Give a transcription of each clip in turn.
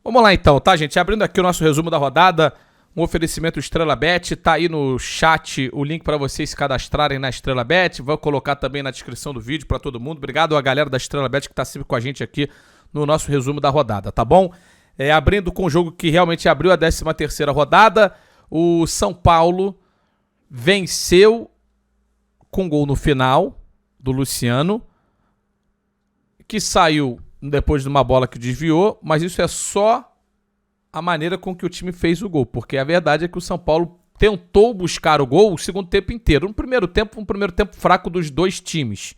Vamos lá então, tá, gente? Abrindo aqui o nosso resumo da rodada, um oferecimento Estrela Bet, tá aí no chat o link para vocês se cadastrarem na Estrela Bet, vou colocar também na descrição do vídeo para todo mundo. Obrigado a galera da Estrela Bet que tá sempre com a gente aqui no nosso resumo da rodada, tá bom? Abrindo com o jogo que realmente abriu a 13ª rodada, o São Paulo venceu com gol no final do Luciano, que saiu depois de uma bola que desviou, mas isso é só a maneira com que o time fez o gol, porque a verdade é que o São Paulo tentou buscar o gol o segundo tempo inteiro. No primeiro tempo, um primeiro tempo fraco dos dois times.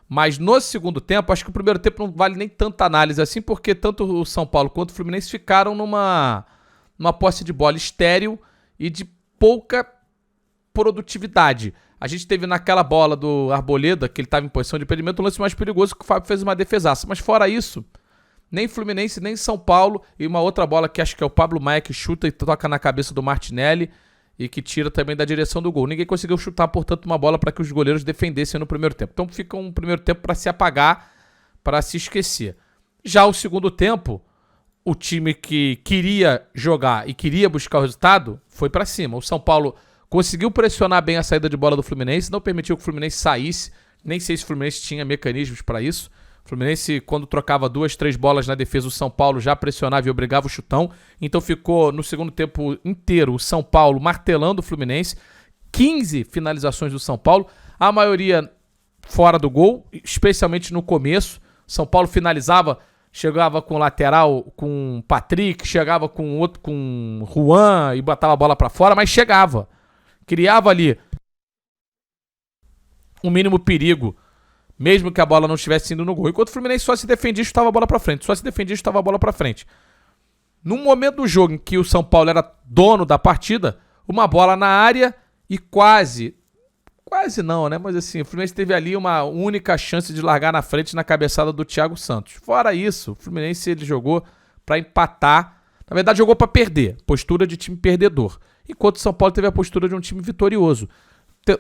Mas no segundo tempo, acho que o primeiro tempo não vale nem tanta análise assim, porque tanto o São Paulo quanto o Fluminense ficaram numa posse de bola estéril e de pouca produtividade. A gente teve naquela bola do Arboleda, que ele estava em posição de impedimento, um lance mais perigoso que o Fábio fez uma defesaça. Mas fora isso, nem Fluminense, nem São Paulo, e uma outra bola que acho que é o Pablo Maia que chuta e toca na cabeça do Martinelli e que tira também da direção do gol. Ninguém conseguiu chutar, portanto, uma bola para que os goleiros defendessem no primeiro tempo. Então fica um primeiro tempo para se apagar, para se esquecer. Já o segundo tempo, o time que queria jogar e queria buscar o resultado foi para cima. O São Paulo conseguiu pressionar bem a saída de bola do Fluminense, não permitiu que o Fluminense saísse, nem sei se o Fluminense tinha mecanismos para isso. O Fluminense, quando trocava 2, 3 bolas na defesa, o São Paulo já pressionava e obrigava o chutão. Então ficou no segundo tempo inteiro o São Paulo martelando o Fluminense. 15 finalizações do São Paulo, a maioria fora do gol, especialmente no começo. São Paulo finalizava, chegava com o lateral, com o Patrick, chegava com outro, com o Juan e botava a bola para fora, mas chegava. Criava ali um mínimo perigo, mesmo que a bola não estivesse indo no gol. Enquanto o Fluminense só se defendia e chutava a bola pra frente. Só se defendia e chutava a bola pra frente. Num momento do jogo em que o São Paulo era dono da partida, uma bola na área e quase não, né? Mas assim, o Fluminense teve ali uma única chance de largar na frente na cabeçada do Thiago Santos. Fora isso, o Fluminense ele jogou pra empatar. Na verdade, jogou pra perder. Postura de time perdedor. Enquanto o São Paulo teve a postura de um time vitorioso.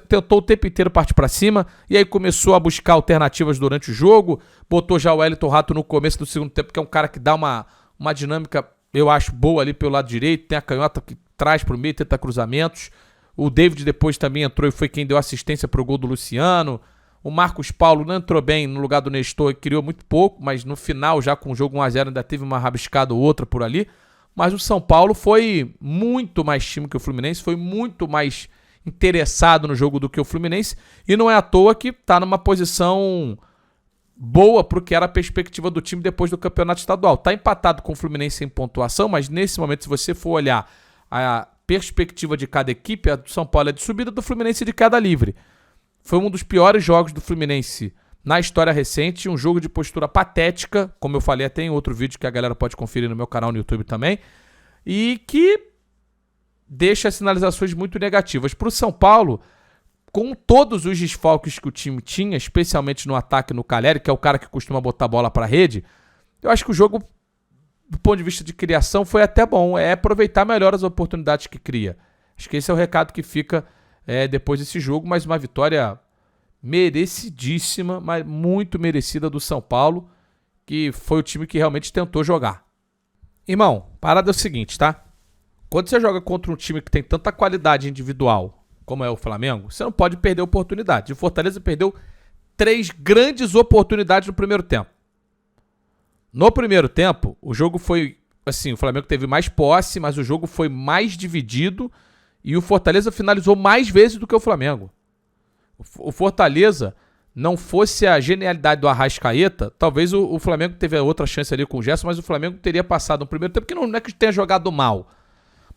Tentou o tempo inteiro partir pra cima, e aí começou a buscar alternativas durante o jogo, botou já o Wellington Rato no começo do segundo tempo, que é um cara que dá uma dinâmica, eu acho, boa ali pelo lado direito, tem a canhota que traz pro meio, tenta cruzamentos. O David depois também entrou e foi quem deu assistência pro gol do Luciano. O Marcos Paulo não entrou bem no lugar do Nestor e criou muito pouco, mas no final, já com o jogo 1-0, ainda teve uma rabiscada ou outra por ali. Mas o São Paulo foi muito mais time que o Fluminense, foi muito mais interessado no jogo do que o Fluminense, e não é à toa que está numa posição boa para o que era a perspectiva do time depois do campeonato estadual. Está empatado com o Fluminense em pontuação, mas nesse momento, se você for olhar a perspectiva de cada equipe, a do São Paulo é de subida, do Fluminense de queda livre. Foi um dos piores jogos do Fluminense na história recente, um jogo de postura patética, como eu falei até em outro vídeo que a galera pode conferir no meu canal no YouTube também, e que deixa sinalizações muito negativas. Para o São Paulo, com todos os desfalques que o time tinha, especialmente no ataque no Caleri, que é o cara que costuma botar a bola para a rede, eu acho que o jogo, do ponto de vista de criação, foi até bom. É aproveitar melhor as oportunidades que cria. Acho que esse é o recado que fica depois desse jogo, mas uma vitória merecidíssima, mas muito merecida do São Paulo, que foi o time que realmente tentou jogar. Irmão, a parada é o seguinte, tá? Quando você joga contra um time que tem tanta qualidade individual, como é o Flamengo, você não pode perder oportunidade. O Fortaleza perdeu 3 grandes oportunidades no primeiro tempo. No primeiro tempo, o jogo foi assim, o Flamengo teve mais posse, mas o jogo foi mais dividido e o Fortaleza finalizou mais vezes do que o Flamengo. O Fortaleza, não fosse a genialidade do Arrascaeta, talvez o Flamengo teve outra chance ali com o Gerson, mas o Flamengo teria passado no primeiro tempo, porque não é que tenha jogado mal,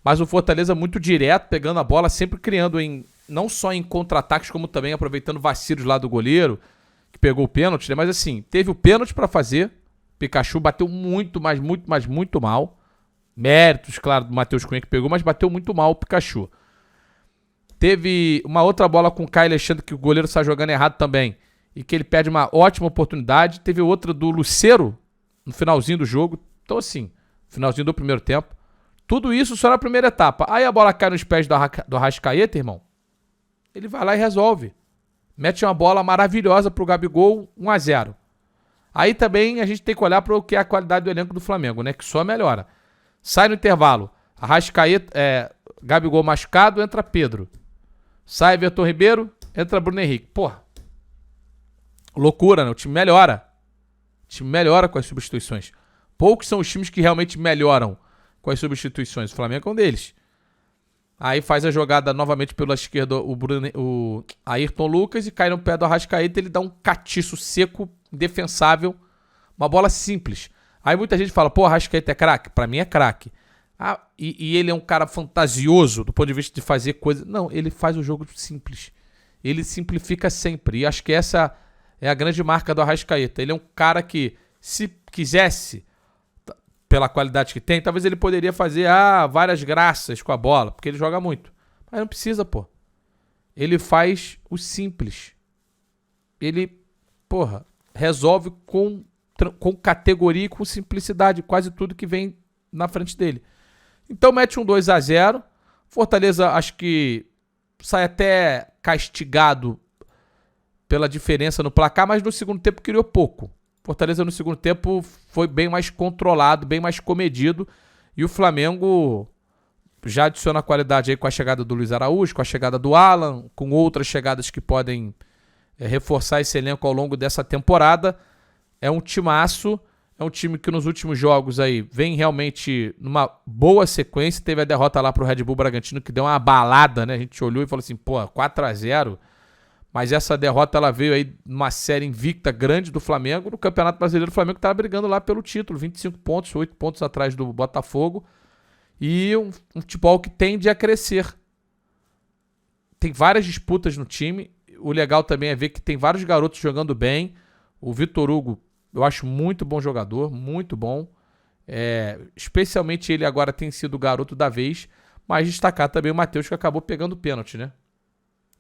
mas o Fortaleza muito direto, pegando a bola, sempre criando não só em contra-ataques, como também aproveitando vacilos lá do goleiro, que pegou o pênalti, né? Mas assim, teve o pênalti para fazer, Pikachu bateu muito mal, méritos, claro, do Matheus Cunha que pegou, mas bateu muito mal o Pikachu. Teve uma outra bola com o Caio Alexandre, que o goleiro está jogando errado também, e que ele perde uma ótima oportunidade. Teve outra do Lucero, no finalzinho do jogo. Então assim, finalzinho do primeiro tempo. Tudo isso só na primeira etapa. Aí a bola cai nos pés do Arrascaeta, irmão. Ele vai lá e resolve. Mete uma bola maravilhosa pro Gabigol, 1-0. Aí também a gente tem que olhar para o que é a qualidade do elenco do Flamengo, né? Que só melhora. Sai no intervalo. Arrascaeta, Gabigol machucado, entra Pedro. Sai Everton Ribeiro, entra Bruno Henrique. Porra. Loucura, né? O time melhora. O time melhora com as substituições. Poucos são os times que realmente melhoram com as substituições. O Flamengo é um deles. Aí faz a jogada novamente pela esquerda o Ayrton Lucas e cai no pé do Arrascaeta. Ele dá um catiço seco, indefensável. Uma bola simples. Aí muita gente fala, pô, Arrascaeta é craque? Pra mim é craque. E ele é um cara fantasioso do ponto de vista de fazer coisas. Não, ele faz o jogo simples. Ele simplifica sempre. E acho que essa é a grande marca do Arrascaeta. Ele é um cara que, se quisesse, pela qualidade que tem, talvez ele poderia fazer várias graças com a bola, porque ele joga muito. Mas não precisa, pô. Ele faz o simples. Ele, porra, resolve com categoria e com simplicidade quase tudo que vem na frente dele. Então mete um 2-0. Fortaleza acho que sai até castigado pela diferença no placar, mas no segundo tempo criou pouco. Fortaleza no segundo tempo foi bem mais controlado, bem mais comedido. E o Flamengo já adiciona qualidade aí com a chegada do Luiz Araújo, com a chegada do Alan, com outras chegadas que podem reforçar esse elenco ao longo dessa temporada. É um timaço, é um time que nos últimos jogos aí vem realmente numa boa sequência. Teve a derrota lá pro Red Bull Bragantino que deu uma balada, né? A gente olhou e falou assim, pô, 4-0. Mas essa derrota ela veio aí numa série invicta grande do Flamengo. No Campeonato Brasileiro, o Flamengo estava brigando lá pelo título. 25 pontos, 8 pontos atrás do Botafogo. E um futebol que tende a crescer. Tem várias disputas no time. O legal também é ver que tem vários garotos jogando bem. O Vitor Hugo, eu acho muito bom jogador, muito bom. Especialmente ele agora tem sido o garoto da vez. Mas destacar também o Matheus, que acabou pegando o pênalti, né?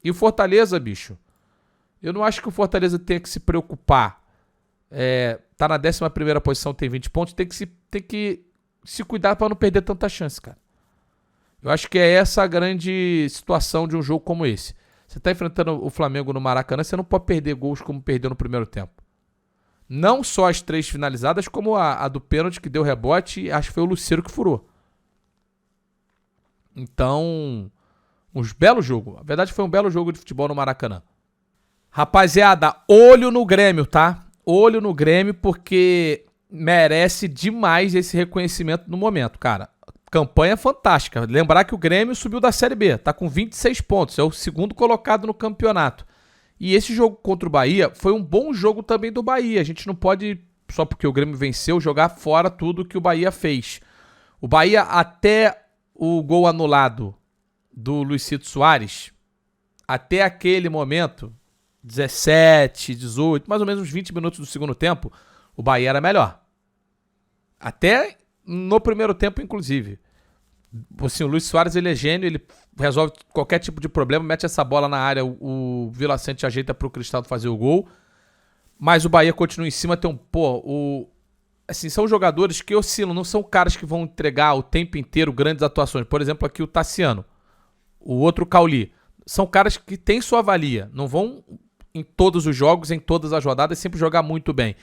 E o Fortaleza, bicho, eu não acho que o Fortaleza tenha que se preocupar. Tá na 11ª posição, tem 20 pontos, tem que se cuidar para não perder tanta chance, cara. Eu acho que é essa a grande situação de um jogo como esse. Você tá enfrentando o Flamengo no Maracanã, você não pode perder gols como perdeu no primeiro tempo. Não só as 3 finalizadas, como a do pênalti que deu rebote, acho que foi o Lucero que furou. Então, um belo jogo. A verdade foi um belo jogo de futebol no Maracanã. Rapaziada, olho no Grêmio, tá? Olho no Grêmio porque merece demais esse reconhecimento no momento, cara. Campanha fantástica. Lembrar que o Grêmio subiu da Série B, tá com 26 pontos, é o segundo colocado no campeonato. E esse jogo contra o Bahia foi um bom jogo também do Bahia. A gente não pode, só porque o Grêmio venceu, jogar fora tudo que o Bahia fez. O Bahia, até o gol anulado do Luizito Soares, até aquele momento, 17, 18, mais ou menos uns 20 minutos do segundo tempo, o Bahia era melhor. Até no primeiro tempo, inclusive. Assim, o Luiz Soares, ele é gênio, ele resolve qualquer tipo de problema, mete essa bola na área, o Vila Sante ajeita pro Cristaldo fazer o gol, mas o Bahia continua em cima, tem assim, são jogadores que oscilam, não são caras que vão entregar o tempo inteiro grandes atuações. Por exemplo, aqui o Tassiano, o outro Cauli. São caras que têm sua valia. Não vão em todos os jogos, em todas as rodadas, sempre jogar muito bem.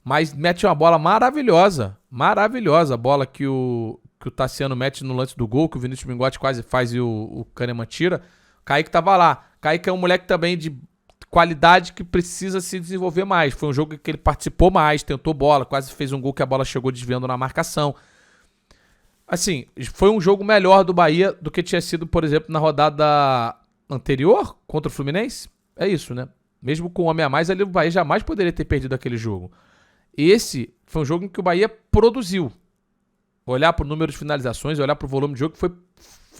Mas mete uma bola maravilhosa. Maravilhosa a bola que o Tassiano mete no lance do gol, que o Vinícius Mingotti quase faz e o Kahneman tira. O Kaique tava lá. Kaique é um moleque também de qualidade que precisa se desenvolver mais. Foi um jogo que ele participou mais, tentou bola, quase fez um gol que a bola chegou desviando na marcação. Assim, foi um jogo melhor do Bahia do que tinha sido, por exemplo, na rodada anterior contra o Fluminense. É isso, né? Mesmo com um homem a mais, ali o Bahia jamais poderia ter perdido aquele jogo. Esse foi um jogo em que o Bahia produziu. Olhar para o número de finalizações, olhar para o volume de jogo, foi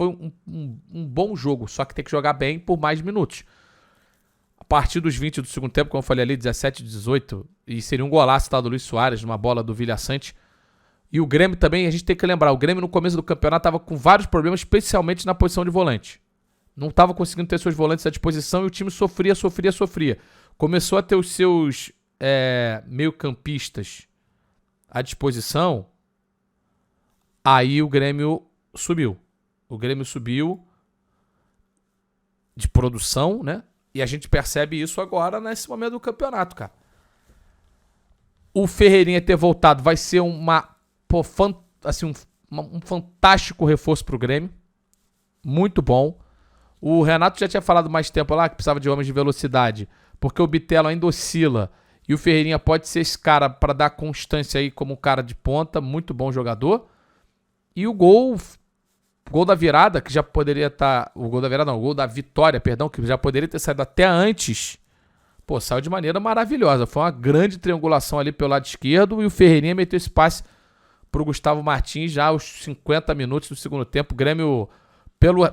um bom jogo. Só que tem que jogar bem por mais minutos. A partir dos 20 do segundo tempo, como eu falei ali, 17, 18, e seria um golaço, tá, do Luiz Soares, numa bola do Vila Sante. E o Grêmio também, a gente tem que lembrar, o Grêmio no começo do campeonato estava com vários problemas, especialmente na posição de volante. Não estava conseguindo ter seus volantes à disposição e o time sofria. Começou a ter os seus meio-campistas à disposição, aí o Grêmio subiu. O Grêmio subiu de produção, né? E a gente percebe isso agora nesse momento do campeonato, cara. o Ferreirinha ter voltado vai ser um fantástico reforço pro Grêmio. Muito bom. O Renato já tinha falado mais tempo lá que precisava de homens de velocidade, porque o Bitelo ainda oscila e o Ferreirinha pode ser esse cara para dar constância aí como um cara de ponta, muito bom jogador. E o gol da virada, que já poderia estar... O gol da vitória, perdão, que já poderia ter saído até antes. Pô, saiu de maneira maravilhosa. Foi uma grande triangulação ali pelo lado esquerdo e o Ferreirinha meteu esse passe pro Gustavo Martins já aos 50 minutos do segundo tempo. O Grêmio,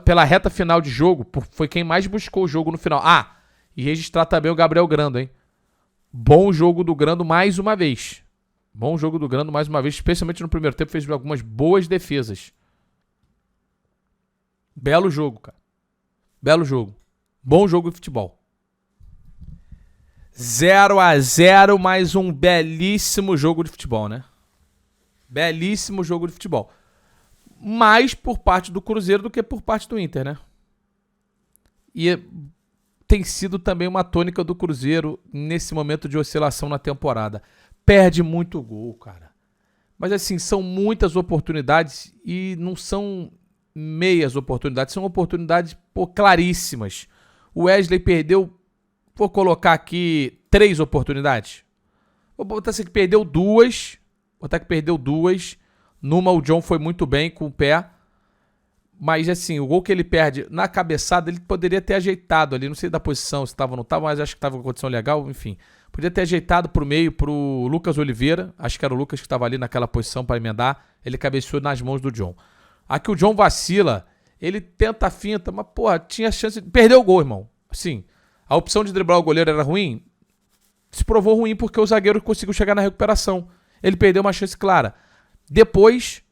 pela reta final de jogo, foi quem mais buscou o jogo no final. E registrar também o Gabriel Grando, hein? Bom jogo do Grando mais uma vez. Especialmente no primeiro tempo, fez algumas boas defesas. Belo jogo, cara. Belo jogo. Bom jogo de futebol. 0-0, mais um belíssimo jogo de futebol, né? Belíssimo jogo de futebol. Mais por parte do Cruzeiro do que por parte do Inter, né? E tem sido também uma tônica do Cruzeiro nesse momento de oscilação na temporada. Perde muito gol, cara. Mas assim, são muitas oportunidades e não são meias oportunidades, são oportunidades claríssimas. O Wesley perdeu, vou colocar aqui 3 oportunidades. Vou botar assim que perdeu 2. Numa o John foi muito bem com o pé. Mas assim, o gol que ele perde na cabeçada, ele poderia ter ajeitado ali. Não sei da posição, se estava ou não estava, mas acho que estava com condição legal, enfim. Podia ter ajeitado pro meio, pro Lucas Oliveira. Acho que era o Lucas que estava ali naquela posição para emendar. Ele cabeceou nas mãos do John. Aqui o John vacila, ele tenta a finta, mas porra, tinha chance de... Perdeu o gol, irmão. Assim, a opção de driblar o goleiro era ruim? Se provou ruim porque o zagueiro conseguiu chegar na recuperação. Ele perdeu uma chance clara. Depois,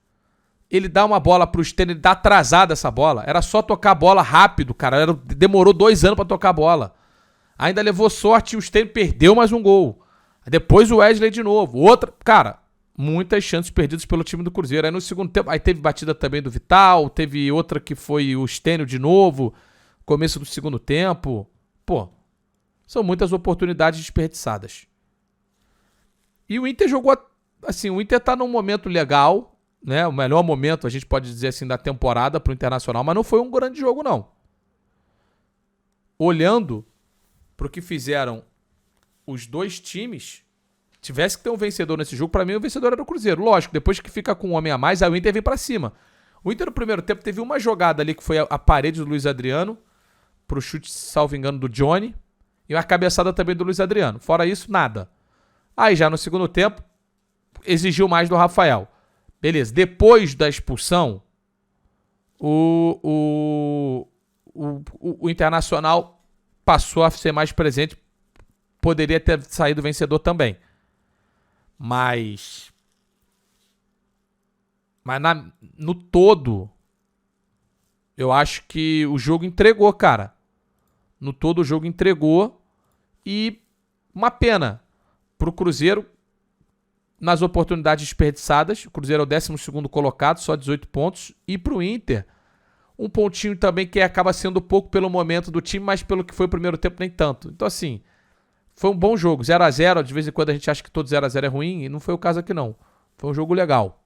ele dá uma bola pro Stênio, ele dá atrasada essa bola. Era só tocar a bola rápido, cara. Demorou 2 anos pra tocar a bola. Ainda levou sorte e o Stênio perdeu mais um gol. Depois o Wesley de novo. Cara, muitas chances perdidas pelo time do Cruzeiro. Aí no segundo tempo, aí teve batida também do Vital, teve outra que foi o Stênio de novo, começo do segundo tempo. Pô, são muitas oportunidades desperdiçadas. E o Inter jogou, assim, o Inter tá num momento legal, né? O melhor momento, a gente pode dizer assim, da temporada pro Internacional, mas não foi um grande jogo, não. Olhando pro que fizeram os dois times, tivesse que ter um vencedor nesse jogo, pra mim o vencedor era o Cruzeiro. Lógico, depois que fica com um homem a mais, aí o Inter vem pra cima. O Inter no primeiro tempo teve uma jogada ali que foi a parede do Luiz Adriano, pro chute, salvo engano, do Johnny, e uma cabeçada também do Luiz Adriano. Fora isso, nada. Aí já no segundo tempo, exigiu mais do Rafael. Beleza, depois da expulsão, o Internacional passou a ser mais presente, poderia ter saído vencedor também. Mas no todo, eu acho que o jogo entregou, cara. No todo o jogo entregou e uma pena pro Cruzeiro nas oportunidades desperdiçadas. O Cruzeiro é o 12º colocado, só 18 pontos. E pro Inter, um pontinho também que acaba sendo pouco pelo momento do time, mas pelo que foi o primeiro tempo nem tanto. Então assim, foi um bom jogo, 0-0, de vez em quando a gente acha que todo 0-0 é ruim, e não foi o caso aqui não. Foi um jogo legal.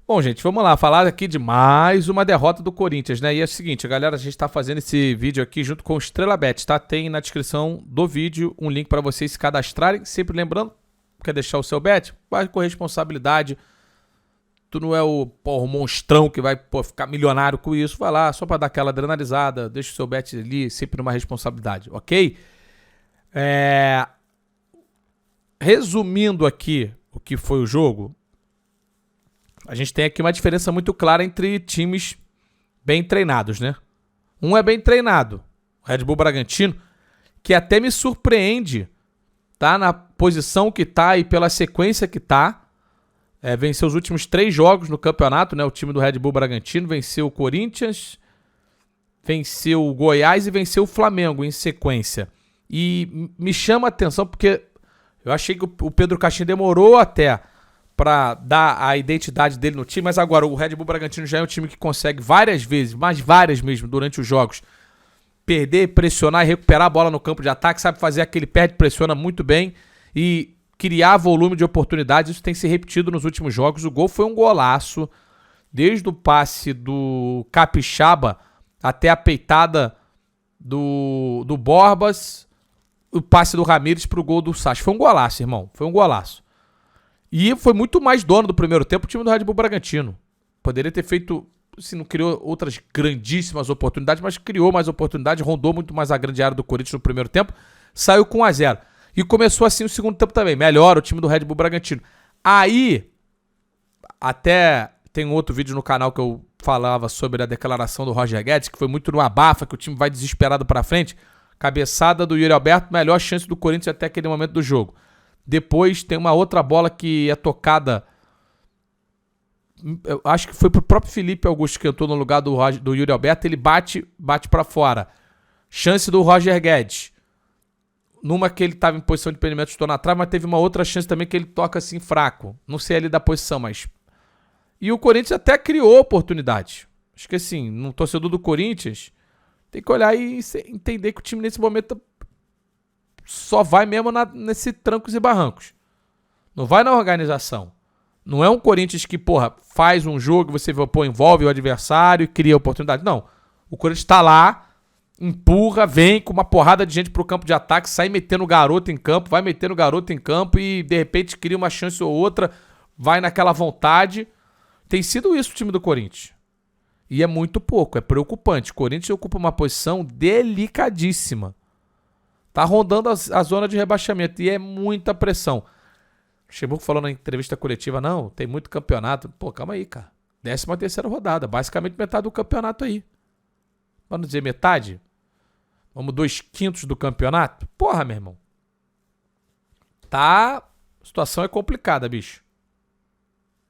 Bom, gente, vamos lá, falar aqui de mais uma derrota do Corinthians, né? E é o seguinte, galera, a gente tá fazendo esse vídeo aqui junto com o Estrela Bet, tá? Tem na descrição do vídeo um link para vocês se cadastrarem. Sempre lembrando, quer deixar o seu bet? Vai com responsabilidade. Tu não é o monstrão que vai ficar milionário com isso. Vai lá, só para dar aquela adrenalizada, deixa o seu bet ali, sempre numa responsabilidade, ok? Resumindo aqui o que foi o jogo, a gente tem aqui uma diferença muito clara entre times bem treinados, né? Um é bem treinado, o Red Bull Bragantino, que até me surpreende, tá na posição que tá e pela sequência que tá. Venceu os últimos 3 jogos no campeonato, né? O time do Red Bull Bragantino venceu o Corinthians, venceu o Goiás e venceu o Flamengo em sequência. E me chama a atenção porque eu achei que o Pedro Caixinha demorou até para dar a identidade dele no time, mas agora o Red Bull Bragantino já é um time que consegue várias vezes, mas várias mesmo, durante os jogos, perder, pressionar e recuperar a bola no campo de ataque, sabe fazer aquele perde, pressiona muito bem e criar volume de oportunidades, isso tem se repetido nos últimos jogos. O gol foi um golaço, desde o passe do Capixaba até a peitada do Borbas, o passe do Ramires pro gol do Sacha. Foi um golaço, irmão, foi um golaço. E foi muito mais dono do primeiro tempo o time do Red Bull Bragantino. Poderia ter feito, se não criou outras grandíssimas oportunidades, mas criou mais oportunidades, rondou muito mais a grande área do Corinthians no primeiro tempo, saiu com 1-0. E começou assim o segundo tempo também. Melhor o time do Red Bull Bragantino. Aí, até tem um outro vídeo no canal que eu falava sobre a declaração do Roger Guedes, que foi muito no abafa, que o time vai desesperado pra frente. Cabeçada do Yuri Alberto, melhor chance do Corinthians até aquele momento do jogo. Depois tem uma outra bola que é tocada, eu acho que foi pro próprio Felipe Augusto que entrou no lugar do Yuri Alberto, ele bate pra fora. Chance do Roger Guedes. Numa que ele estava em posição de impedimento, estou na trave, mas teve uma outra chance também que ele toca assim fraco. Não sei ali da posição, mas... E o Corinthians até criou oportunidade. Acho que assim, no torcedor do Corinthians, tem que olhar e entender que o time nesse momento só vai mesmo nesse trancos e barrancos. Não vai na organização. Não é um Corinthians que, porra, faz um jogo, você envolve o adversário e cria oportunidade. Não. O Corinthians tá lá, empurra, vem com uma porrada de gente pro campo de ataque, sai metendo o garoto em campo, vai metendo o garoto em campo e de repente cria uma chance ou outra, vai naquela vontade. Tem sido isso o time do Corinthians. E é muito pouco, é preocupante. O Corinthians ocupa uma posição delicadíssima. Tá rondando a zona de rebaixamento e é muita pressão. O Luxemburgo falou na entrevista coletiva, não, tem muito campeonato. Pô, calma aí, cara. 13ª rodada, basicamente metade do campeonato aí. Vamos dizer metade? Vamos 2/5 do campeonato? Porra, meu irmão. Tá... A situação é complicada, bicho.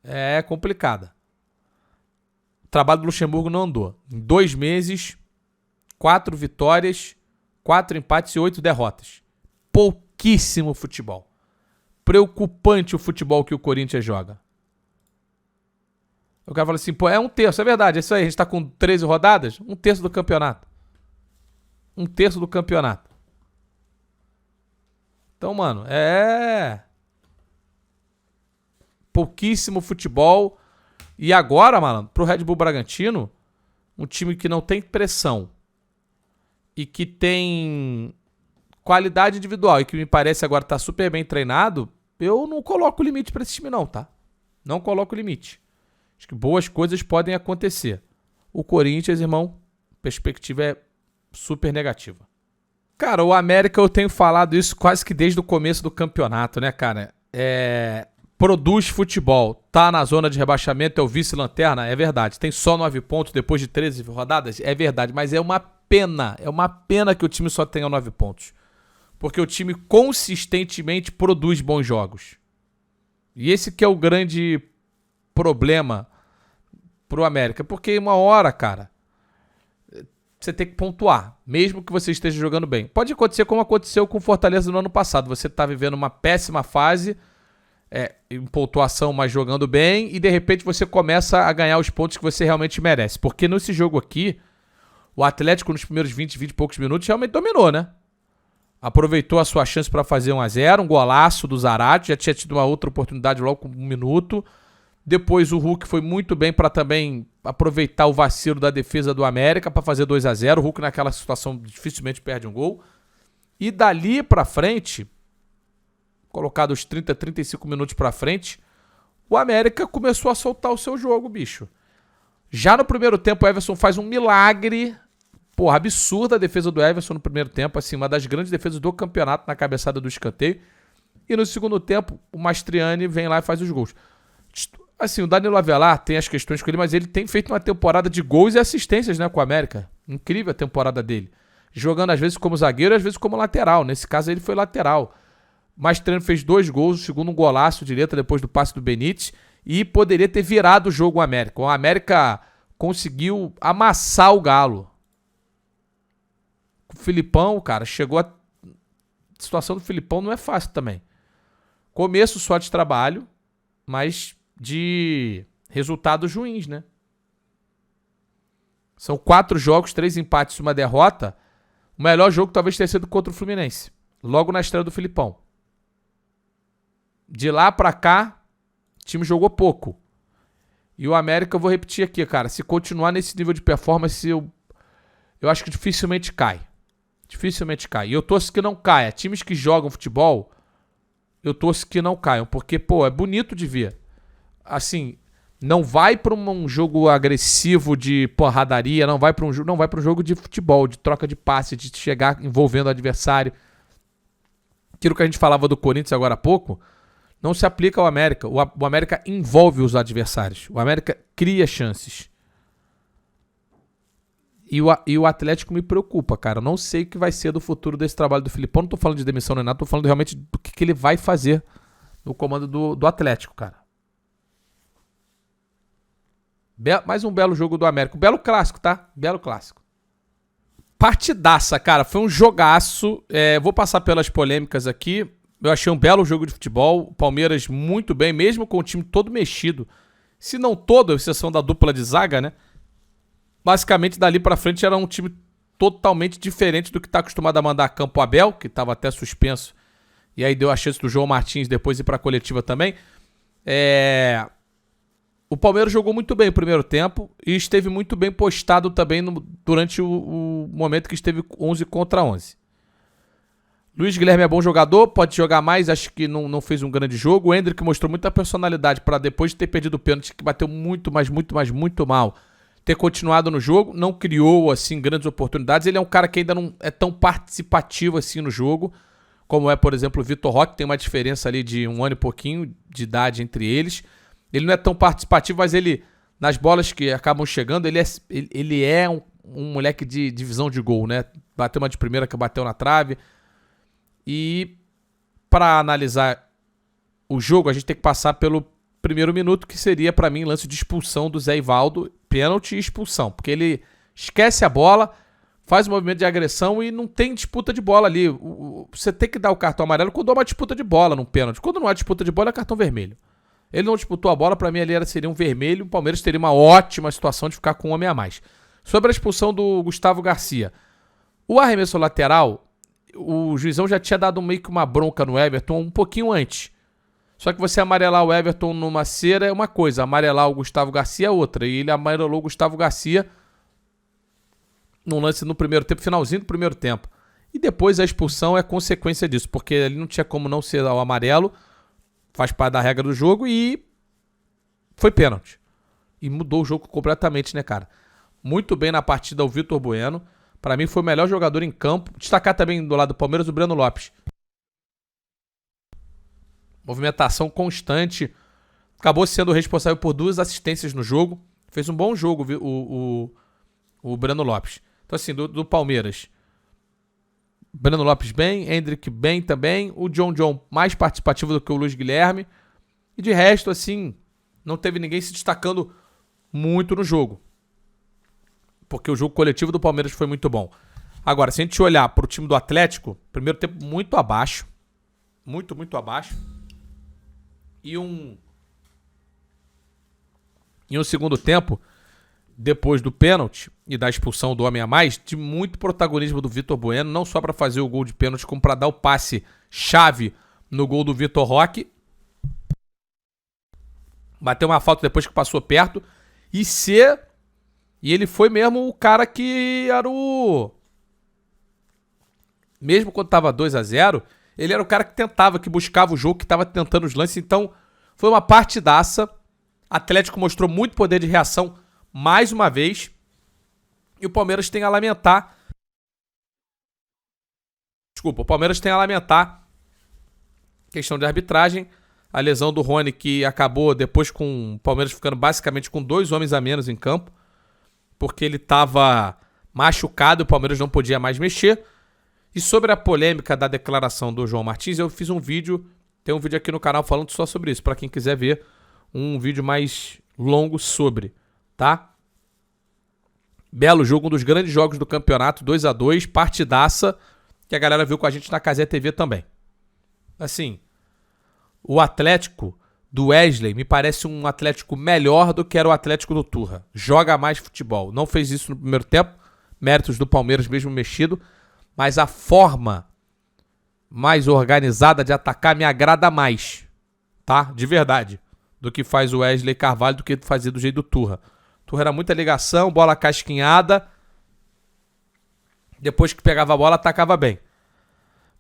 É complicada. O trabalho do Luxemburgo não andou. Em 2 meses, 4 vitórias, 4 empates e 8 derrotas. Pouquíssimo futebol. Preocupante o futebol que o Corinthians joga. O cara fala assim, pô, é 1/3, é verdade, é isso aí, a gente tá com 13 rodadas, 1/3 do campeonato. 1/3 do campeonato. Então, mano, pouquíssimo futebol. E agora, mano, pro Red Bull Bragantino, um time que não tem pressão e que tem qualidade individual e que me parece agora tá super bem treinado, eu não coloco limite pra esse time não, tá? Não coloco limite. Acho que boas coisas podem acontecer. O Corinthians, irmão, perspectiva é super negativa. Cara, o América, eu tenho falado isso quase que desde o começo do campeonato, né, cara? Produz futebol, tá na zona de rebaixamento, é o vice-lanterna, é verdade. Tem só 9 pontos depois de 13 rodadas, é verdade. Mas é uma pena que o time só tenha 9 pontos. Porque o time consistentemente produz bons jogos. E esse que é o grande problema pro América. Porque uma hora, cara, você tem que pontuar, mesmo que você esteja jogando bem. Pode acontecer como aconteceu com o Fortaleza no ano passado. Você tá vivendo uma péssima fase, em pontuação, mas jogando bem, e de repente você começa a ganhar os pontos que você realmente merece. Porque nesse jogo aqui, o Atlético nos primeiros 20 e poucos minutos realmente dominou, né? Aproveitou a sua chance para fazer 1-0, um golaço do Zarate, já tinha tido uma outra oportunidade logo com 1 minuto. Depois o Hulk foi muito bem para também aproveitar o vacilo da defesa do América para fazer 2-0. O Hulk naquela situação dificilmente perde um gol. E dali para frente, colocado os 30, 35 minutos para frente, o América começou a soltar o seu jogo, bicho. Já no primeiro tempo o Everson faz um milagre. Porra, absurda a defesa do Everson no primeiro tempo, assim, uma das grandes defesas do campeonato na cabeçada do escanteio. E no segundo tempo, o Mastriani vem lá e faz os gols. Assim, o Danilo Avelar tem as questões com ele, mas ele tem feito uma temporada de gols e assistências, né, com o América. Incrível a temporada dele. Jogando às vezes como zagueiro e às vezes como lateral. Nesse caso ele foi lateral. Mastriani fez 2 gols, o segundo um golaço de letra depois do passe do Benítez. E poderia ter virado o jogo o América. O América conseguiu amassar o Galo. O Filipão, cara, chegou a situação do Filipão não é fácil também. Começo só de trabalho, mas de resultados ruins, né? São 4 jogos, 3 empates e 1 derrota. O melhor jogo talvez tenha sido contra o Fluminense, logo na estreia do Filipão. De lá pra cá, o time jogou pouco. E o América, eu vou repetir aqui, cara. Se continuar nesse nível de performance, eu acho que dificilmente cai. Dificilmente cai. E eu torço que não caia. Times que jogam futebol, eu torço que não caiam. Porque, pô, é bonito de ver. Assim, não vai pra um jogo agressivo de porradaria, não vai pra um jogo de futebol, de troca de passe, de chegar envolvendo o adversário. Aquilo que a gente falava do Corinthians agora há pouco, não se aplica ao América. O América envolve os adversários. O América cria chances. E o Atlético me preocupa, cara. Eu não sei o que vai ser do futuro desse trabalho do Filipão. Não tô falando de demissão nem nada, tô falando realmente do que ele vai fazer no comando do Atlético, cara. Mais um belo jogo do América. Um belo clássico, tá? Belo clássico. Partidaça, cara. Foi um jogaço. Vou passar pelas polêmicas aqui. Eu achei um belo jogo de futebol. O Palmeiras muito bem, mesmo com o time todo mexido. Se não todo, à exceção da dupla de zaga, né? Basicamente, dali pra frente, era um time totalmente diferente do que tá acostumado a mandar a campo o Abel, que tava até suspenso. E aí deu a chance do João Martins depois ir pra coletiva também. O Palmeiras jogou muito bem o primeiro tempo e esteve muito bem postado também durante o momento que esteve 11 contra 11. Luiz Guilherme é bom jogador, pode jogar mais, acho que não fez um grande jogo. O Endrick mostrou muita personalidade para depois de ter perdido o pênalti, que bateu muito mal, ter continuado no jogo. Não criou assim grandes oportunidades. Ele é um cara que ainda não é tão participativo assim no jogo, como é, por exemplo, o Vitor Roque. Tem uma diferença ali de 1 ano e pouquinho de idade entre eles. Ele não é tão participativo, mas ele, nas bolas que acabam chegando, ele é um moleque de visão de gol, né? Bateu uma de primeira que bateu na trave. E para analisar o jogo, a gente tem que passar pelo primeiro minuto, que seria, para mim, lance de expulsão do Zé Ivaldo, pênalti e expulsão. Porque ele esquece a bola, faz um movimento de agressão e não tem disputa de bola ali. Você tem que dar o cartão amarelo quando há uma disputa de bola num pênalti. Quando não há disputa de bola, é cartão vermelho. Ele não disputou a bola, para mim ali seria um vermelho. O Palmeiras teria uma ótima situação de ficar com um homem a mais. Sobre a expulsão do Gustavo Garcia. O arremesso lateral, o juizão já tinha dado meio que uma bronca no Everton um pouquinho antes. Só que você amarelar o Everton numa cera é uma coisa, amarelar o Gustavo Garcia é outra. E ele amarelou o Gustavo Garcia num lance no primeiro tempo, finalzinho do primeiro tempo. E depois a expulsão é consequência disso, porque ele não tinha como não ser o amarelo, faz parte da regra do jogo e foi pênalti. E mudou o jogo completamente, né, cara? Muito bem na partida o Vitor Bueno. Pra mim foi o melhor jogador em campo. Destacar também do lado do Palmeiras o Breno Lopes. Movimentação constante. Acabou sendo responsável por 2 assistências no jogo. Fez um bom jogo o Breno Lopes. Então assim, do Palmeiras. Breno Lopes bem, Endrick bem também. O John mais participativo do que o Luiz Guilherme. E de resto, assim, não teve ninguém se destacando muito no jogo. Porque o jogo coletivo do Palmeiras foi muito bom. Agora, se a gente olhar para o time do Atlético, primeiro tempo muito abaixo. Muito abaixo. E um segundo tempo, depois do pênalti e da expulsão do homem a mais, de muito protagonismo do Vitor Bueno, não só para fazer o gol de pênalti, como para dar o passe chave no gol do Vitor Roque. Bateu uma falta depois que passou perto. E ele foi mesmo o cara que era o... Mesmo quando tava 2-0, ele era o cara que tentava, que buscava o jogo, que tava tentando os lances. Então, foi uma partidaça. Atlético mostrou muito poder de reação mais uma vez. E o Palmeiras tem a lamentar... o Palmeiras tem a lamentar questão de arbitragem. A lesão do Rony, que acabou depois com o Palmeiras ficando basicamente com 2 homens a menos em campo. Porque ele estava machucado, o Palmeiras não podia mais mexer. E sobre a polêmica da declaração do João Martins, eu fiz um vídeo, tem um vídeo aqui no canal falando só sobre isso, para quem quiser ver um vídeo mais longo sobre, tá? Belo jogo, um dos grandes jogos do campeonato, 2-2, partidaça, que a galera viu com a gente na Cazé TV também. Assim, o Atlético do Wesley me parece um Atlético melhor do que era o Atlético do Turra. Joga mais futebol. Não fez isso no primeiro tempo. Méritos do Palmeiras mesmo mexido. Mas a forma mais organizada de atacar me agrada mais. tá? De verdade. Do que faz o Wesley Carvalho, do que fazia do jeito do Turra. Turra era muita ligação, bola casquinhada. Depois que pegava a bola, atacava bem.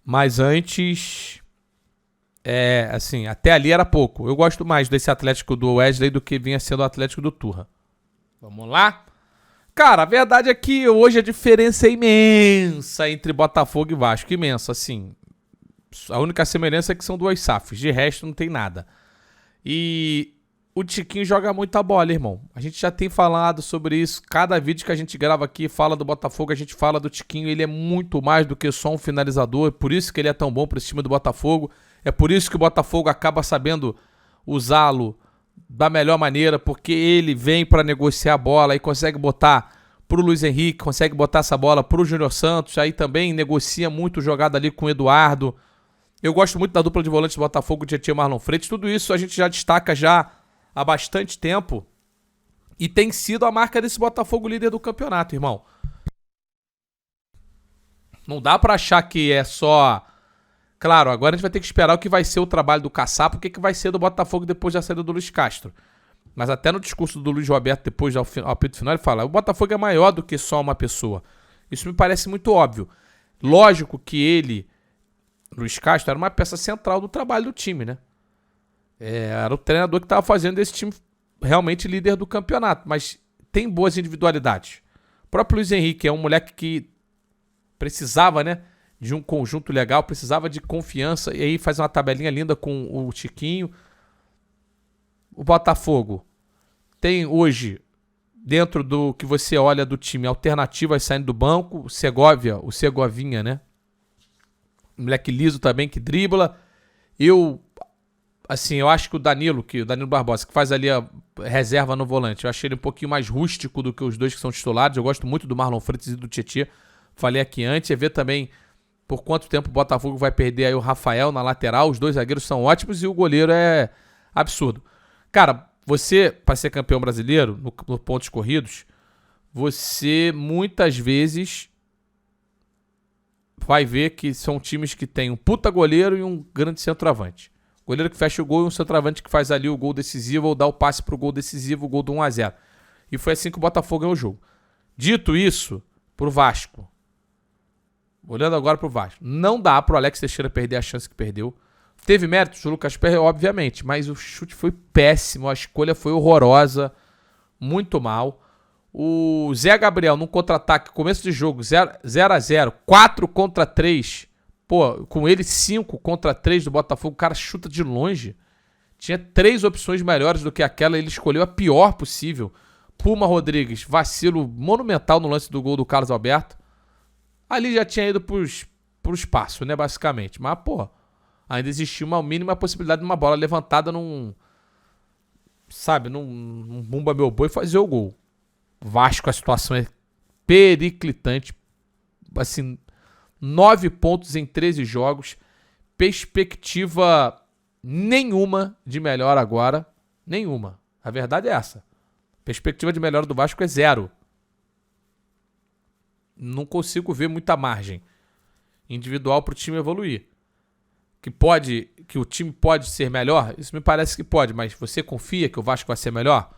Mas antes... assim, até ali era pouco. Eu gosto mais desse Atlético do Wesley do que vinha sendo o Atlético do Turra. Vamos lá? Cara, a verdade é que hoje a diferença é imensa entre Botafogo e Vasco. Imensa, assim. A única semelhança é que são duas SAFs. De resto, não tem nada. E o Tiquinho joga muita bola, irmão. A gente já tem falado sobre isso. Cada vídeo que a gente grava aqui fala do Botafogo, a gente fala do Tiquinho. Ele é muito mais do que só um finalizador. É por isso que ele é tão bom para esse time do Botafogo. É por isso que o Botafogo acaba sabendo usá-lo da melhor maneira, porque ele vem para negociar a bola e consegue botar pro Luiz Henrique, consegue botar essa bola pro Júnior Santos, aí também negocia muito jogada ali com o Eduardo. Eu gosto muito da dupla de volantes do Botafogo, Tietê e Marlon Freitas. Tudo isso a gente já destaca já há bastante tempo e tem sido a marca desse Botafogo líder do campeonato, irmão. Não dá pra achar que é só... Claro, agora a gente vai ter que esperar o que vai ser o trabalho do Caçapa, o que vai ser do Botafogo depois da saída do Luiz Castro. Mas até no discurso do Luiz Roberto, depois do apito final, ele fala: o Botafogo é maior do que só uma pessoa. Isso me parece muito óbvio. Lógico que ele, Luiz Castro, era uma peça central do trabalho do time, né? Era o treinador que estava fazendo esse time realmente líder do campeonato. Mas tem boas individualidades. O próprio Luiz Henrique é um moleque que precisava, né, de um conjunto legal, precisava de confiança, e aí faz uma tabelinha linda com o Tiquinho. O Botafogo tem hoje, dentro do que você olha do time, alternativas saindo do banco, o Segovinha, né? Moleque liso também, que dribla. Eu acho que o Danilo Barbosa, que faz ali a reserva no volante, eu achei ele um pouquinho mais rústico do que os dois que são titulares. Eu gosto muito do Marlon Freitas e do Tietê. Falei aqui antes, é ver também por quanto tempo o Botafogo vai perder aí o Rafael na lateral. Os dois zagueiros são ótimos e o goleiro é absurdo. Cara, você, para ser campeão brasileiro, no pontos corridos, você muitas vezes vai ver que são times que tem um puta goleiro e um grande centroavante. Goleiro que fecha o gol e um centroavante que faz ali o gol decisivo ou dá o passe pro gol decisivo, o gol do 1-0. E foi assim que o Botafogo ganhou o jogo. Dito isso, pro Vasco. Olhando agora pro Vasco. Não dá pro Alex Teixeira perder a chance que perdeu. Teve méritos o Lucas Perry, obviamente, mas o chute foi péssimo, a escolha foi horrorosa, muito mal. O Zé Gabriel, num contra-ataque, começo de jogo, 0-0, 4 contra 3. Pô, com ele 5 contra 3 do Botafogo, o cara chuta de longe. Tinha 3 opções melhores do que aquela, ele escolheu a pior possível. Puma Rodrigues, vacilo monumental no lance do gol do Carlos Alberto. Ali já tinha ido pro espaço, né, basicamente. Mas, pô, ainda existia uma mínima possibilidade de uma bola levantada num bumba meu boi fazer o gol. Vasco, a situação é periclitante. Assim, 9 pontos em 13 jogos. Perspectiva nenhuma de melhor agora. Nenhuma. A verdade é essa. Perspectiva de melhora do Vasco é 0. Não consigo ver muita margem individual para o time evoluir. Que o time pode ser melhor, isso me parece que pode, mas você confia que o Vasco vai ser melhor?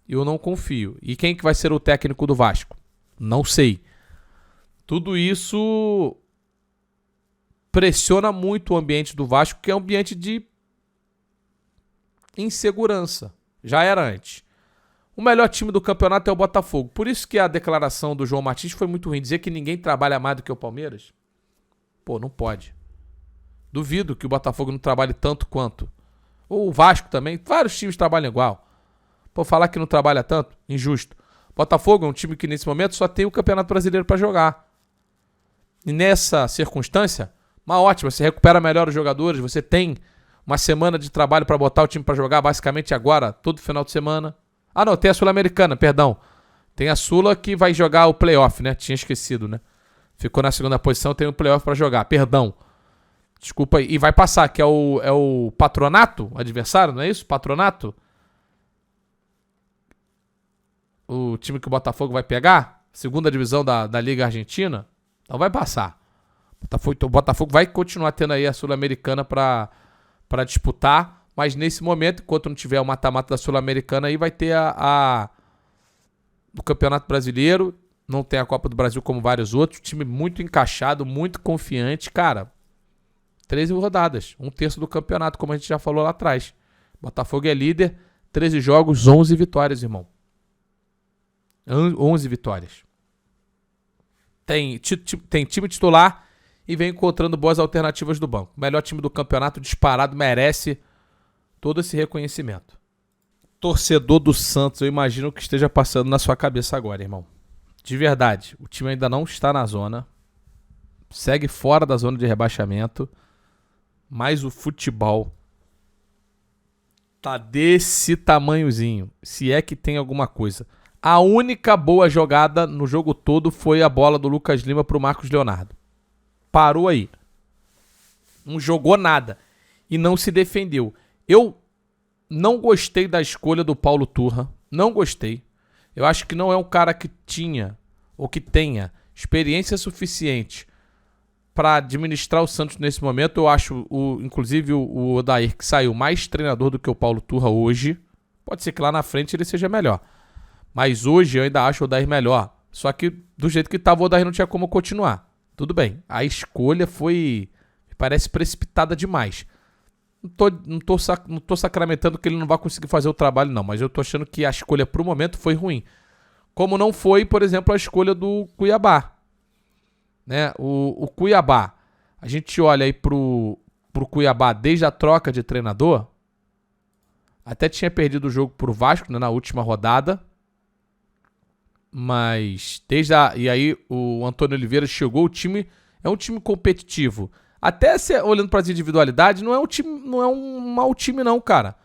Eu não confio. E quem que vai ser o técnico do Vasco? Não sei. Tudo isso pressiona muito o ambiente do Vasco, que é um ambiente de insegurança. Já era antes. O melhor time do campeonato é o Botafogo. Por isso que a declaração do João Martins foi muito ruim. Dizer que ninguém trabalha mais do que o Palmeiras? Pô, não pode. Duvido que o Botafogo não trabalhe tanto quanto. Ou o Vasco também. Vários times trabalham igual. Pô, falar que não trabalha tanto? Injusto. Botafogo é um time que nesse momento só tem o Campeonato Brasileiro para jogar. E nessa circunstância, uma ótima. Você recupera melhor os jogadores. Você tem uma semana de trabalho para botar o time para jogar, basicamente agora, todo final de semana. Ah, não, tem a Sul-Americana, perdão. Tem a Sula que vai jogar o playoff, né? Tinha esquecido, né? Ficou na segunda posição, tem o playoff pra jogar. Perdão. Desculpa aí. E vai passar, que é o Patronato, o adversário, não é isso? Patronato? O time que o Botafogo vai pegar? Segunda divisão da Liga Argentina? Então vai passar. O Botafogo vai continuar tendo aí a Sul-Americana pra disputar. Mas nesse momento, enquanto não tiver o mata-mata da Sul-Americana, aí vai ter do Campeonato Brasileiro. Não tem a Copa do Brasil como vários outros. Time muito encaixado, muito confiante. Cara, 13 rodadas. 1/3 do campeonato, como a gente já falou lá atrás. Botafogo é líder. 13 jogos, 11 vitórias, irmão. 11 vitórias. Tem time titular e vem encontrando boas alternativas do banco. O melhor time do campeonato disparado, merece todo esse reconhecimento. Torcedor do Santos, eu imagino que esteja passando na sua cabeça agora, irmão. De verdade, o time ainda não está na zona. Segue fora da zona de rebaixamento. Mas o futebol tá desse tamanhozinho. Se é que tem alguma coisa. A única boa jogada no jogo todo foi a bola do Lucas Lima pro Marcos Leonardo. Parou aí. Não jogou nada. E não se defendeu. Eu não gostei da escolha do Paulo Turra. Não gostei. Eu acho que não é um cara que tinha ou que tenha experiência suficiente para administrar o Santos nesse momento. Eu acho, inclusive, o Odair, que saiu mais treinador do que o Paulo Turra hoje. Pode ser que lá na frente ele seja melhor. Mas hoje eu ainda acho o Odair melhor. Só que do jeito que estava o Odair não tinha como continuar. Tudo bem. A escolha foi, me parece, precipitada demais. Não tô sacramentando que ele não vai conseguir fazer o trabalho, não. Mas eu tô achando que a escolha pro momento foi ruim. Como não foi, por exemplo, a escolha do Cuiabá. Né? O Cuiabá. A gente olha aí pro Cuiabá desde a troca de treinador. Até tinha perdido o jogo pro Vasco, né, na última rodada. Mas e aí o Antônio Oliveira chegou, o time é um time competitivo. Até olhando para as individualidades, não é um mau time não, cara.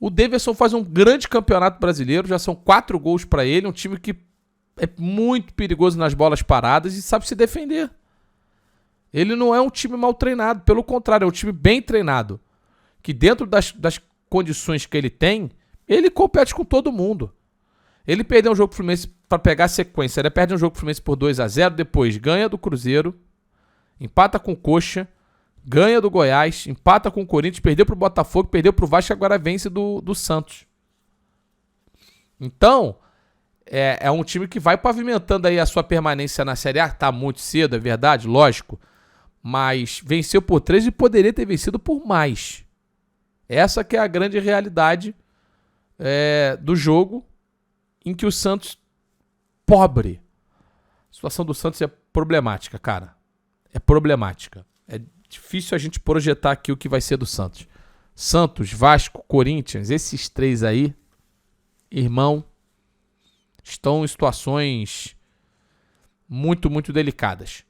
O Davidson faz um grande campeonato brasileiro, já são 4 gols para ele, um time que é muito perigoso nas bolas paradas e sabe se defender. Ele não é um time mal treinado, pelo contrário, é um time bem treinado. Que dentro das condições que ele tem, ele compete com todo mundo. Ele perdeu um jogo pro Fluminense para pegar a sequência. Ele perde um jogo pro Fluminense por 2-0, depois ganha do Cruzeiro, empata com o Coxa, ganha do Goiás, empata com o Corinthians, perdeu pro Botafogo, perdeu pro Vasco e agora vence do Santos. Então, é um time que vai pavimentando aí a sua permanência na Série A. Tá muito cedo, é verdade, lógico. Mas venceu por 3 e poderia ter vencido por mais. Essa que é a grande realidade do jogo em que o Santos, pobre. A situação do Santos é problemática, cara. É problemática. É difícil a gente projetar aqui o que vai ser do Santos. Santos, Vasco, Corinthians, esses 3 aí, irmão, estão em situações muito, muito delicadas.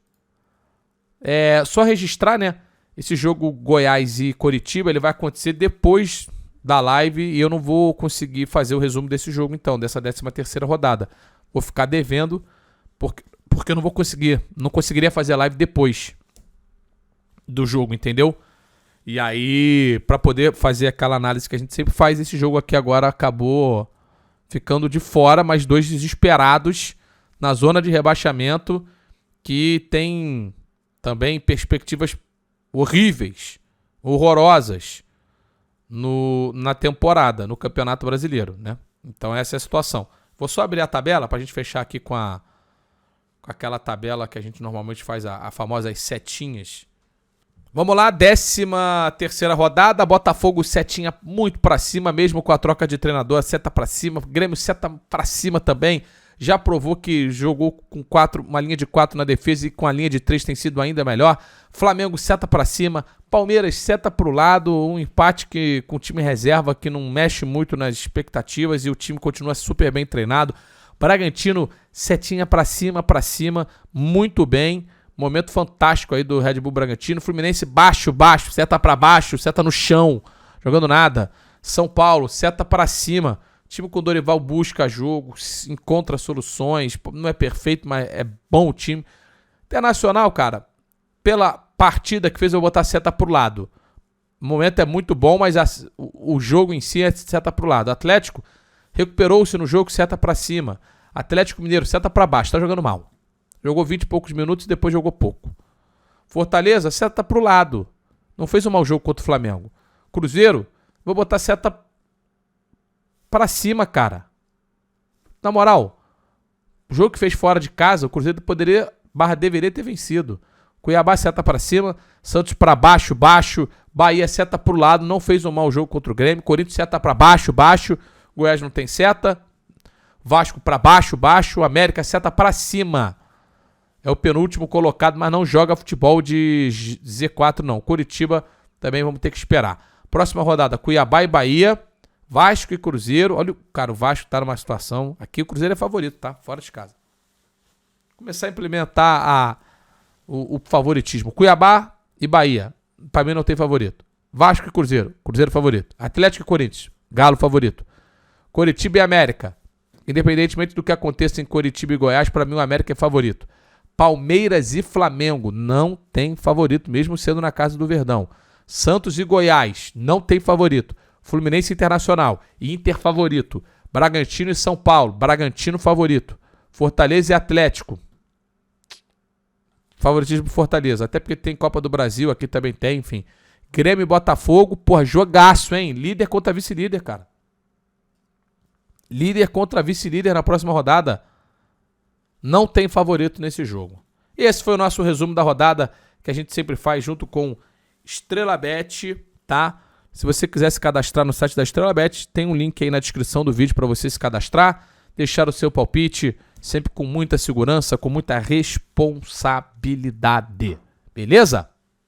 Só registrar, né? Esse jogo Goiás e Coritiba, ele vai acontecer depois da live e eu não vou conseguir fazer o resumo desse jogo então, dessa 13ª rodada. Vou ficar devendo porque eu não conseguiria fazer a live depois do jogo, entendeu? E aí, para poder fazer aquela análise que a gente sempre faz, esse jogo aqui agora acabou ficando de fora, mas 2 desesperados na zona de rebaixamento que tem também perspectivas horríveis, horrorosas na temporada, no Campeonato Brasileiro, né? Então essa é a situação. Vou só abrir a tabela pra gente fechar aqui com aquela tabela que a gente normalmente faz, a famosa setinhas. Vamos lá, 13ª rodada, Botafogo setinha muito pra cima, mesmo com a troca de treinador, seta pra cima, Grêmio seta pra cima também, já provou que jogou com uma linha de 4 na defesa e com a linha de 3 tem sido ainda melhor. Flamengo seta pra cima, Palmeiras seta pro lado, um empate com o time reserva que não mexe muito nas expectativas e o time continua super bem treinado. Bragantino setinha pra cima, muito bem. Momento fantástico aí do Red Bull Bragantino. Fluminense baixo, seta pra baixo, seta no chão, jogando nada. São Paulo, seta pra cima. O time com o Dorival busca jogo, encontra soluções, não é perfeito, mas é bom o time. Internacional, cara, pela partida que fez eu botar seta pro lado. O momento é muito bom, mas o jogo em si é seta pro lado. Atlético recuperou-se no jogo, seta pra cima. Atlético Mineiro, seta pra baixo, tá jogando mal. Jogou 20 e poucos minutos e depois jogou pouco. Fortaleza, seta pro lado. Não fez um mau jogo contra o Flamengo. Cruzeiro, Vou botar seta pra cima, cara. Na moral, o jogo que fez fora de casa, o Cruzeiro deveria ter vencido. Cuiabá seta pra cima, Santos pra baixo, baixo, Bahia seta pro lado, não fez um mau jogo contra o Grêmio, Corinthians seta pra baixo, baixo, Goiás não tem seta, Vasco pra baixo, baixo, América seta pra cima. É o penúltimo colocado, mas não joga futebol de Z4 não. Curitiba também vamos ter que esperar. Próxima rodada, Cuiabá e Bahia, Vasco e Cruzeiro. Olha, cara, o Vasco tá numa situação... Aqui o Cruzeiro é favorito, tá? Fora de casa. Começar a implementar o favoritismo. Cuiabá e Bahia. Pra mim não tem favorito. Vasco e Cruzeiro. Cruzeiro favorito. Atlético e Corinthians. Galo favorito. Coritiba e América. Independentemente do que aconteça em Coritiba e Goiás, pra mim o América é favorito. Palmeiras e Flamengo. Não tem favorito, mesmo sendo na casa do Verdão. Santos e Goiás. Não tem favorito. Fluminense Internacional. Inter favorito. Bragantino e São Paulo. Bragantino favorito. Fortaleza e Atlético. Favoritismo Fortaleza. Até porque tem Copa do Brasil, aqui também tem, enfim. Grêmio e Botafogo. Porra, jogaço, hein? Líder contra vice-líder, cara. Líder contra vice-líder na próxima rodada. Não tem favorito nesse jogo. E esse foi o nosso resumo da rodada que a gente sempre faz junto com Estrela Bet, tá? Se você quiser se cadastrar no site da Estrela Bet, tem um link aí na descrição do vídeo para você se cadastrar, deixar o seu palpite, sempre com muita segurança, com muita responsabilidade. Beleza?